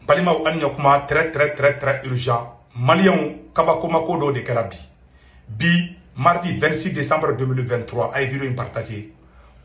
balima anyakuma très urgent. Maliens kabakoma kodo de karabi. Mardi 26 décembre 2023 a vidéo partagée.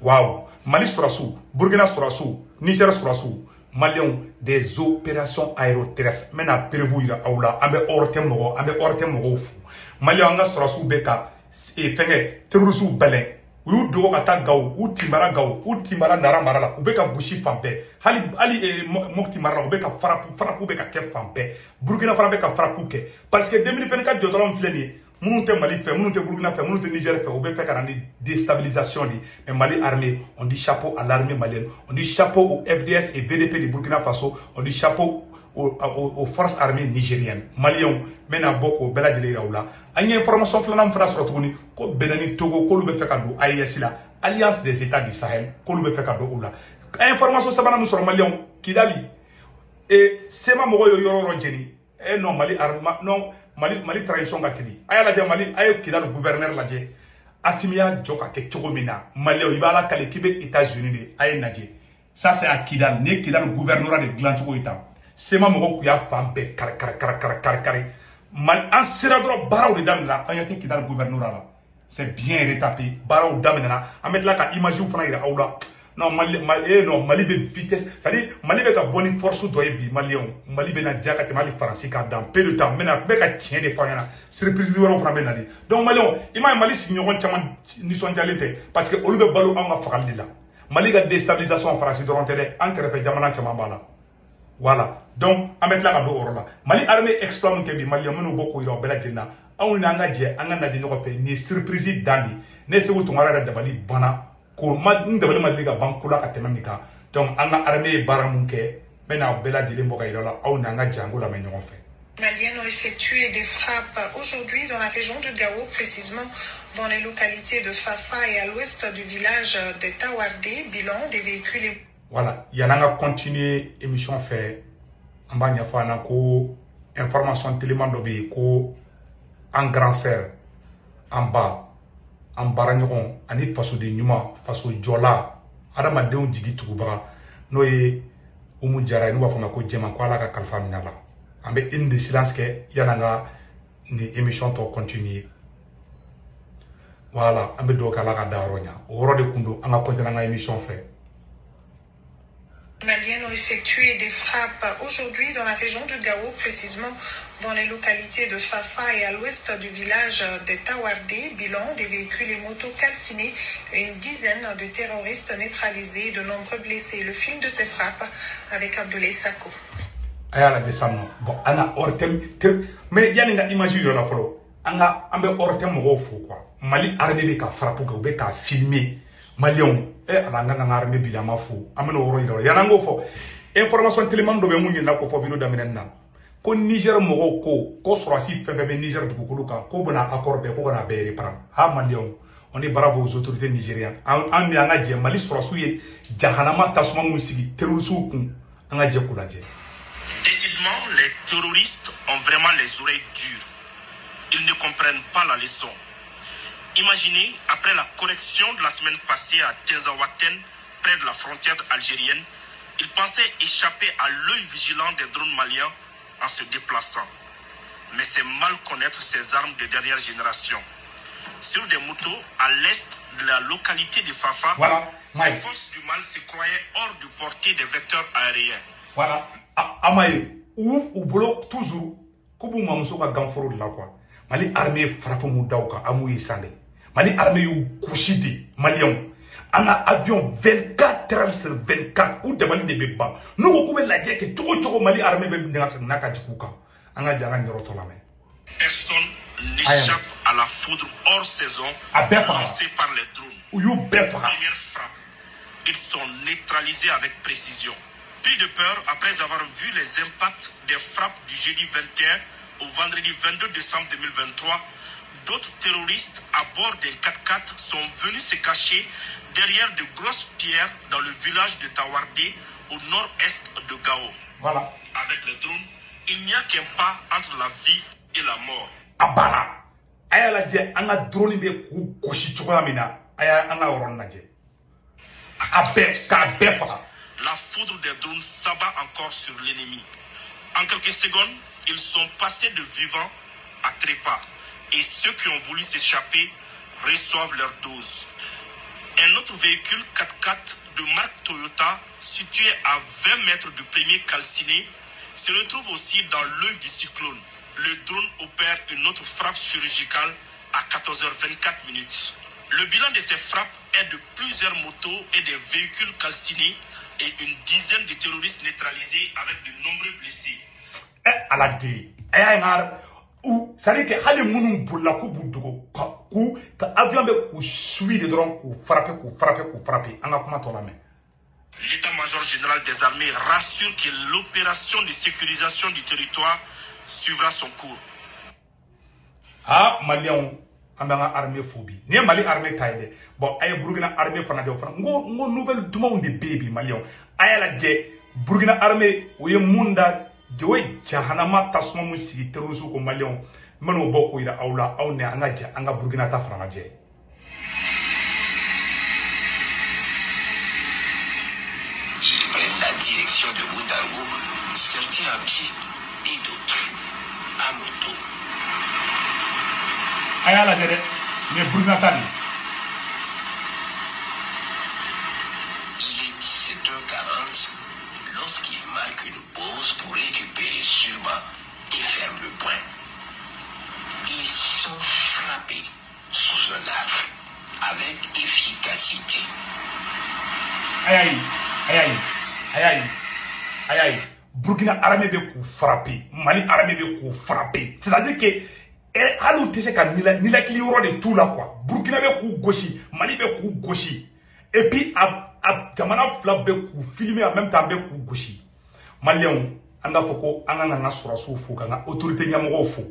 Waouh, Mali surasu, Burkina surasu, Niger surasu. Maliens des opérations aéroterrestres. Maintenant prévu ira aula, ambe ortem mogo fu. Maliens nga surasu beka e fenge terroristes belen. U dogo kata gaw, u timara nara marala, u beka bushi fampe. Ali mokti marala, u beka farapu beka ke fampe. Burkina fara beka farapu ke. Parce que 2024 jodorom fleni. Mounou te Mali fait, mounou te Burkina fait, mounou te Niger fait, on peut faire une déstabilisation. Mais Mali armée, on dit chapeau à l'armée malienne, on dit chapeau au FDS et VDP de Burkina Faso, on dit chapeau aux forces armées nigériennes. Maliens, maintenant beaucoup, bella de l'Iraoula. Il y a une information flanam fera sur Touni, ko Benani Togo, ko lube fait cadeau, AISila, Alliance des États du Sahel, ko lube fait cadeau oula. Information sabana sur Maliens, Kidali, et Sema Moro Yoro Rogeni, et non Mali arma, non. Mali trahison gatili aya la Mali ayo kila le gouverneur lajé Assimia joka ke chogomina Mali ibala kale kibe États-Unis de aye nadje ça c'est à Kidal ne Kidal le gouverneur de glancho ita sema mo ko ya pampe kar mal en sera dro baraw de damina ayati Kidal gouverneur là c'est bien retapé baraw damina amet la ka image fana ira awla non Mali be vitesse c'est-à-dire Mali be ka bonne force doye bi Mali be na diaka te Mali français ka dans peu de temps mena be ka tien de fanyana surprise woro fana be nali donc Mali si ñogon chaman ni son jalente parce que olu be balu am nga fakal dila Mali ga déstabilisation français doron télé entre fe jamana chaman bala voilà donc amet la ka do orola Mali armée exploit mon kebi Mali meno boko iro bela jenna awu na nga je anga na de ñoko fe ni surprise dandi ne se wutu ngara da bali bana ko ndabali maliga bankula ka temamika donc anga armée baramunke mena bela jile mboka ilola au nanga jango la menyon fait. Maliens ont effectué des frappes aujourd'hui dans la région de Gao, précisément dans les localités de Fafa et à l'ouest du village de Tawardé. Bilan des véhicules. Voilà, il y a continuer émission fait en bas il fa na ko information téléman dobe ko en grand sœur en bas en baragnron ani faso de nyuma faso jola adama deun jigi tugubaga no ye umu jara ni wafama ko jema ko ala ka kalfa minala ambe inde silence ke yananga ni émission to continuer voilà ambe do kala ka daronya woro de kundo anga continuer nga émission fait. Les Maliens ont effectué des frappes aujourd'hui dans la région de Gao, précisément dans les localités de Fafa et à l'ouest du village de Tawardé. Bilan des véhicules et motos calcinés, une dizaine de terroristes neutralisés, de nombreux blessés. Le film de ces frappes avec Abdoulaye Sako. Ayala desano bon ana ortem mais yani nga image yo la folo anga ambe ortem mo fo quoi Mali armée be ka frappe ko be ka filmer Maliens alanga nga armée bi dama fo ameno woro iro yanango fo information téléman do be munyi na ko fo vidéo daminen ko Niger mo ko sorasi febe be Niger du ko luka ko bana accordé ko bana be repran ha Maliens on est bravo aux autorités nigériennes en mi anga je Mali sorasu ye jahanama tasuma musigi terroristes kun anga je ko laje. Décidément, les terroristes ont vraiment les oreilles dures. Ils ne comprennent pas la leçon. Imaginez, après la correction de la semaine passée à Tezawaten, près de la frontière algérienne, ils pensaient échapper à l'œil vigilant des drones maliens en se déplaçant. Mais c'est mal connaître ces armes de dernière génération. Sur des motos à l'est de la localité de Fafa, voilà. Ces forces du mal se croyaient hors de portée des vecteurs aériens. Voilà. Amaye, ou bolo toujours, kobu mamuso ka ganforo de la quoi. Mali armée frappe moudauka, amouye sande. Mali armée yu kushidi, Maliens. Anga avion 24h/24 ou de de beba. Nous ko la dire que tout Mali armée be naka jikuka. Anga jara nyoroto la main. Personne n'échappe à la foudre hors saison lancée par les drones. Première frappe. Ils sont neutralisés avec précision. Pris de peur après avoir vu les impacts des frappes du jeudi 21 au vendredi 22 décembre 2023, d'autres terroristes à bord d'un 4x4 sont venus se cacher derrière de grosses pierres dans le village de Tawardé au nord-est de Gao. Voilà. Avec les drones, il n'y a qu'un pas entre la vie et la mort. Abala. Aya la je anga drone be ku koshi chokamina. Aya anga oronna je. Abe ka befa. La foudre des drones s'abat encore sur l'ennemi. En quelques secondes, ils sont passés de vivants à trépas. Et ceux qui ont voulu s'échapper reçoivent leur dose. Un autre véhicule 4x4 de marque Toyota, situé à 20 mètres du premier calciné, se retrouve aussi dans l'œil du cyclone. Le drone opère une autre frappe chirurgicale à 14h24 minutes. Le bilan de ces frappes est de plusieurs motos et des véhicules calcinés et une dizaine de terroristes neutralisés avec de nombreux blessés. À la dé, ou ça dit que hali munu bolla ku budugo ku ka avion be ku suit de drone ku frapper anga kuma to la main. L'état-major général des armées rassure que l'opération de sécurisation du territoire suivra son cours. Ah, Malien, amanga armée phobie. Ni Mali armée taille. Bon, aye Burkina armée fana de fana. Ngo nouvelle tout monde de baby Malien. Aye la je Burkina armée oye munda Joe jahanama tasma musiki terusu ko Malien. Mano boko ira aula au ne anga anga Burkina ta fana je. Ils prennent la direction de Bundago, certains à pied et d'autres à moto. Ayala gere, ne Burkina tani. Il est 17h40 lorsqu'ils marquent une pause pour récupérer sûrement et faire le point. Ils sont frappés sous un arbre avec efficacité. Aïe. Burkina armée be ku frapper, Mali armée be ku frapper. C'est-à-dire que halu tese ka nila cliro de tout là quoi. Burkina be ku gauche, Mali be ku gauche. Et puis à jamana flap be ku filmer en même temps be ku gauche. Malien anga foko anga nga surasu fo nga autorité nyamogo fo.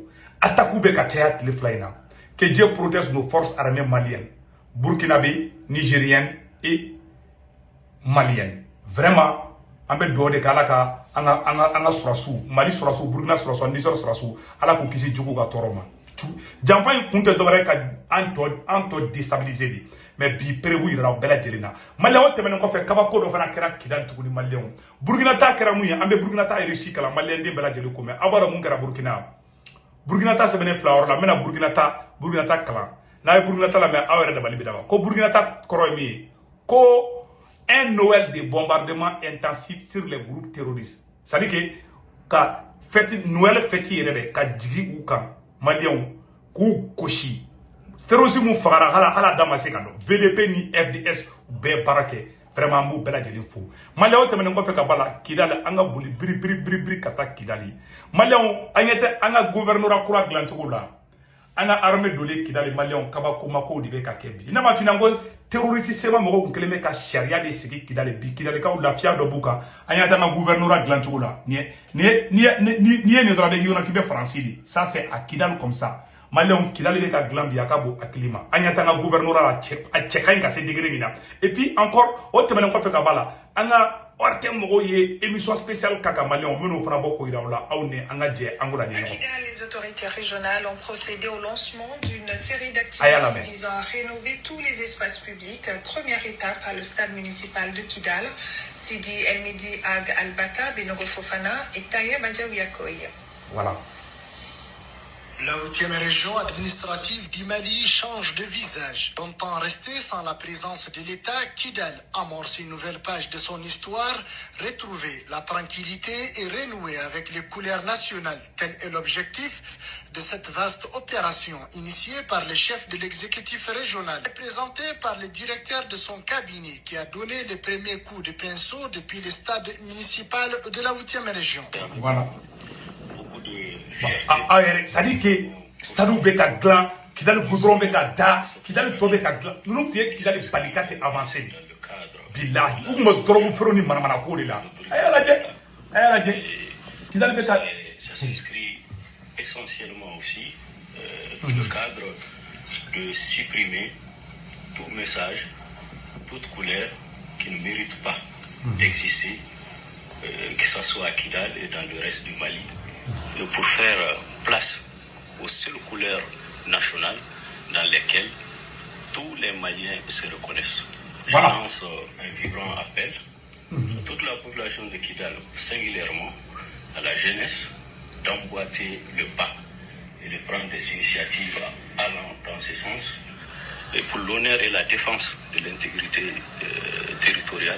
Attaque be ka tia tele flyna. Que Dieu protège nos forces armées maliennes, burkinabé, nigériennes et maliennes. Vraiment, on peut donner kalaka anga surasu, Mali surasu, Burkina surasu, Niger surasu, ala ko kisi jugu ga toroma. Janfan kunte dobare ka anto déstabiliser mais bi prévu ira bela jelina. Mali o temene ko fe kabako do fana kera kidan tukuni Mali on. Burkina ta kera muya, ambe Burkina ta réussi kala Mali ndi bela jeli ko mais abara mun kera Burkina. Burkina ta semene flower la mena Burkina ta kala. Na Burkina ta la mais awere da bali bidawa. Ko Burkina ta koro mi ko un Noël de bombardement intensif sur les groupes terroristes. C'est-à-dire que Noël fête ka djigi ou kan Malien ku koshi. Terrorisme fagara hala damase kando. VDP ni FDS be barake. Vraiment mou bela jeli fou. Malien o temene ko fe ka bala Kidal anga buli bri kata Kidali. Malien anyete anga gouverneur kura glantugo la. Anga armée dole Kidali Malien kabako mako dibe ka kebi. Ina ma finango terroriste sema mogo keleme ka sharia de sigi Kidali bi Kidali ka lafia do buka anyata na gouverneur glantugo la. Ni droit de yona kibe français. Ça c'est à Kidal comme ça. Malien Kidali be ka glambi akabo akilima. Anyata na gouverneur a cheka inga se degré mina. Et puis encore o temene ko fe ka bala anga orte mogo ye émission spéciale kaka Malien meno fana boko iraola awne anga je angola ni. Les autorités régionales ont procédé au lancement d'une série d'activités visant à rénover tous les espaces publics. Première étape à le stade municipal de Kidal. Sidi El-Midi Ag Al-Baka, Benogo Fofana et Taye Badjaouyakoy. Voilà. La 8e région administrative du Mali change de visage. Longtemps restée sans la présence de l'État, Kidal amorce une nouvelle page de son histoire, retrouver la tranquillité et renouer avec les couleurs nationales. Tel est l'objectif de cette vaste opération initiée par le chef de l'exécutif régional, présentée par le directeur de son cabinet qui a donné les premiers coups de pinceau depuis le stade municipal de la 8e région. Voilà. C'est-à-dire que Stadou Beka Glan, Kidal Goudron Beka Da, Kidal Tobeka Glan, nous n'avons plus Kidal Balikate avancé. Billahi, où me trouve Froni Manamana Kodila. Kidal Beka. Ça s'inscrit essentiellement aussi dans le cadre de supprimer tout message, toute couleur qui ne mérite pas d'exister, que ce soit à Kidal et dans le reste du Mali. Pour faire place aux seules couleurs nationales dans lesquelles tous les Maliens se reconnaissent. Je lance un vibrant appel à toute la population de Kidal, singulièrement à la jeunesse d'emboîter le pas et de prendre des initiatives allant dans ce sens, et pour l'honneur et la défense de l'intégrité territoriale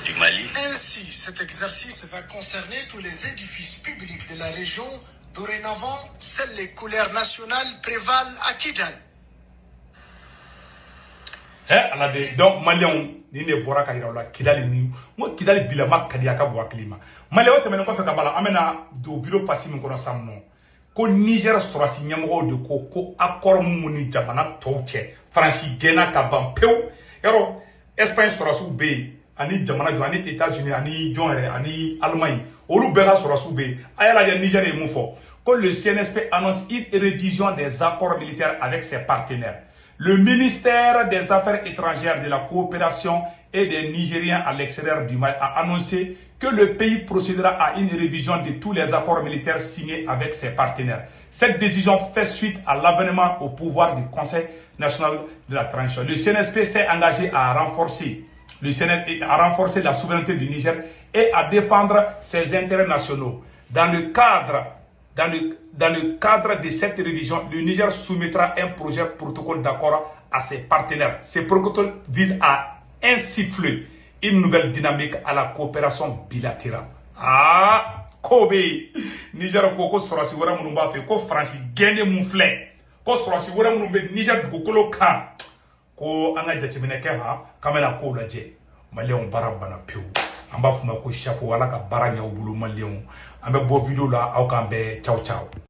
du Mali. Ainsi, cet exercice va concerner tous les édifices publics de la région. Dorénavant, seules les couleurs nationales prévalent à Kidal. Donc, Maliens, ni ne bora ka yira la Kidal ni mo Kidal bilama kadiya ka bo aklima Maliens o temene ko fe ka bala amena do bureau passé min kono samno ko Niger storasi nyamo de ko accord muni jamana tawche Franci gena ka ban pew yaro Espagne storasi be ani jamana jo ani États-Unis ani jonre ani Allemagne olu bela storasi be ayala ya Niger e mufo ko le CNSP annonce une révision des accords militaires avec ses partenaires. Le ministère des Affaires étrangères, de la coopération et des Nigériens à l'extérieur du Mali a annoncé que le pays procédera à une révision de tous les accords militaires signés avec ses partenaires. Cette décision fait suite à l'avènement au pouvoir du Conseil national de la transition. Le CNSP s'est engagé à renforcer la souveraineté du Niger et à défendre ses intérêts nationaux. Dans le cadre de cette révision, le Niger soumettra un projet protocole d'accord à ses partenaires. Ce protocole vise à insuffler une nouvelle dynamique à la coopération bilatérale. Ah, Kobe, Niger ko sorasi wara munu ba fe ko France gene mun flé. Ko sorasi wara munu be Niger dugukolo kan. Ko anga jatimene ke ha kamena ko laje. Malion barabana pew. Amba fuma ko chapeau wala ka baranya obulu Malion. Ambe bo video la au kambe ciao ciao.